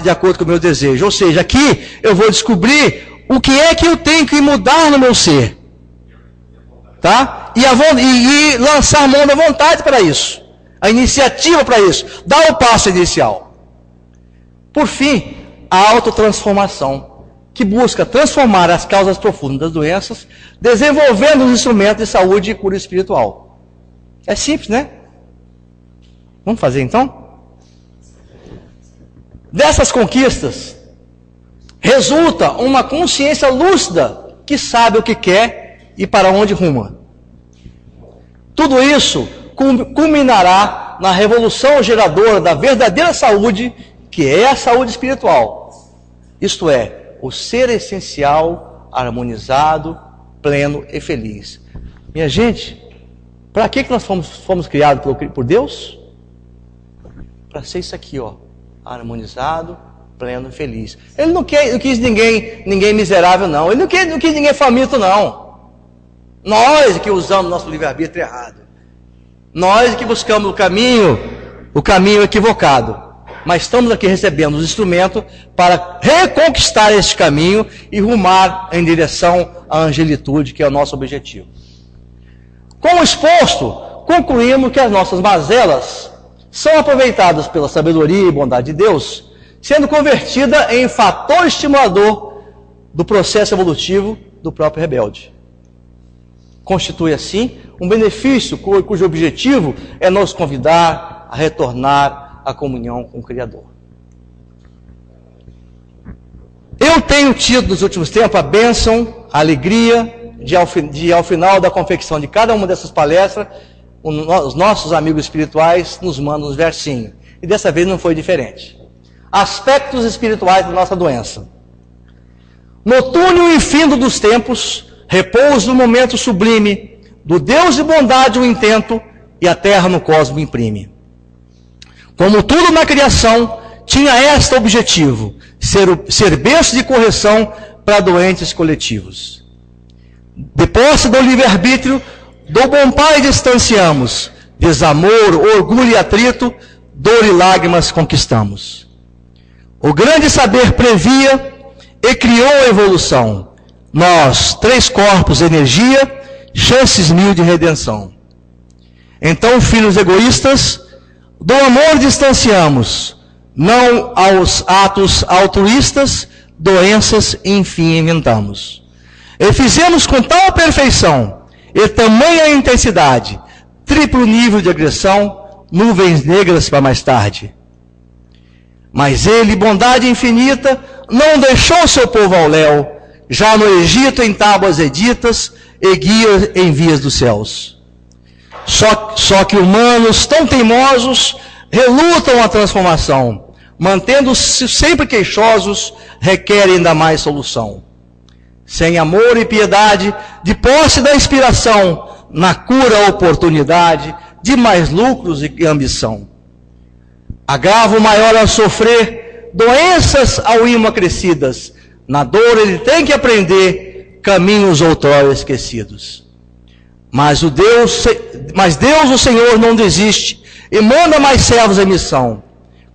de acordo com o meu desejo. Ou seja, aqui eu vou descobrir o que é que eu tenho que mudar no meu ser. Tá? E lançar mão da vontade para isso. A iniciativa para isso. Dar o passo inicial. Por fim, a autotransformação, que busca transformar as causas profundas das doenças, desenvolvendo os instrumentos de saúde e cura espiritual. É simples, né? Vamos fazer então? Dessas conquistas, resulta uma consciência lúcida que sabe o que quer e para onde ruma. Tudo isso culminará na revolução geradora da verdadeira saúde, que é a saúde espiritual. Isto é, o ser essencial, harmonizado, pleno e feliz. Minha gente, para que nós fomos criados por Deus? Para ser isso aqui, ó, harmonizado, pleno e feliz. Ele não quis ninguém miserável, não. Ele não quis ninguém faminto, não. Nós que usamos nosso livre-arbítrio errado. Nós que buscamos o caminho equivocado. Mas estamos aqui recebendo os instrumentos para reconquistar este caminho e rumar em direção à angelitude, que é o nosso objetivo. Como exposto, concluímos que as nossas mazelas são aproveitadas pela sabedoria e bondade de Deus, sendo convertida em fator estimulador do processo evolutivo do próprio rebelde. Constitui, assim, um benefício cujo objetivo é nos convidar a retornar à comunhão com o Criador. Eu tenho tido nos últimos tempos a bênção, a alegria de ao final da confecção de cada uma dessas palestras, os nossos amigos espirituais nos mandam uns versinhos. E dessa vez não foi diferente. Aspectos espirituais da nossa doença. No túnel infindo dos tempos, repouso no momento sublime, do Deus de bondade o intento, e a terra no cosmos imprime. Como tudo na criação, tinha este objetivo, ser berço de correção para doentes coletivos. De posse do livre-arbítrio, do bom Pai distanciamos, desamor, orgulho e atrito, dor e lágrimas conquistamos. O grande saber previa e criou a evolução. Nós, 3 corpos, energia, chances 1000 de redenção. Então, filhos egoístas, do amor distanciamos, não aos atos altruístas, doenças, enfim, inventamos. E fizemos com tal perfeição e tamanha intensidade, triplo nível de agressão, nuvens negras para mais tarde. Mas ele, bondade infinita, não deixou seu povo ao léu, já no Egito em tábuas editas e guias em vias dos céus. Só que humanos tão teimosos relutam a transformação, mantendo-se sempre queixosos, requerem ainda mais solução. Sem amor e piedade, de posse da inspiração, na cura oportunidade, de mais lucros e ambição. Agravo maior a sofrer, doenças ao imo acrescidas, na dor ele tem que aprender caminhos outrora esquecidos. Mas Deus o Senhor não desiste e manda mais servos em missão,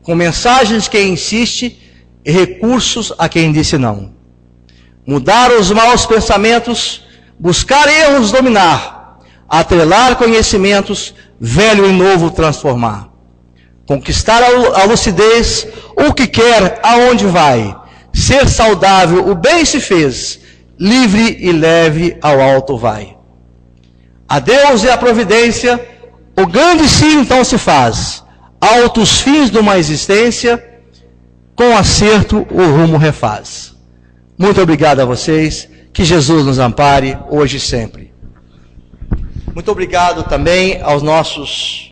com mensagens quem insiste e recursos a quem disse não. Mudar os maus pensamentos, buscar erros dominar, atrelar conhecimentos, velho e novo transformar. Conquistar a lucidez, o que quer, aonde vai. Ser saudável, o bem se fez, livre e leve ao alto vai. A Deus e a providência, o grande sim então se faz. Altos fins de uma existência, com acerto o rumo refaz. Muito obrigado a vocês, que Jesus nos ampare hoje e sempre. Muito obrigado também aos nossos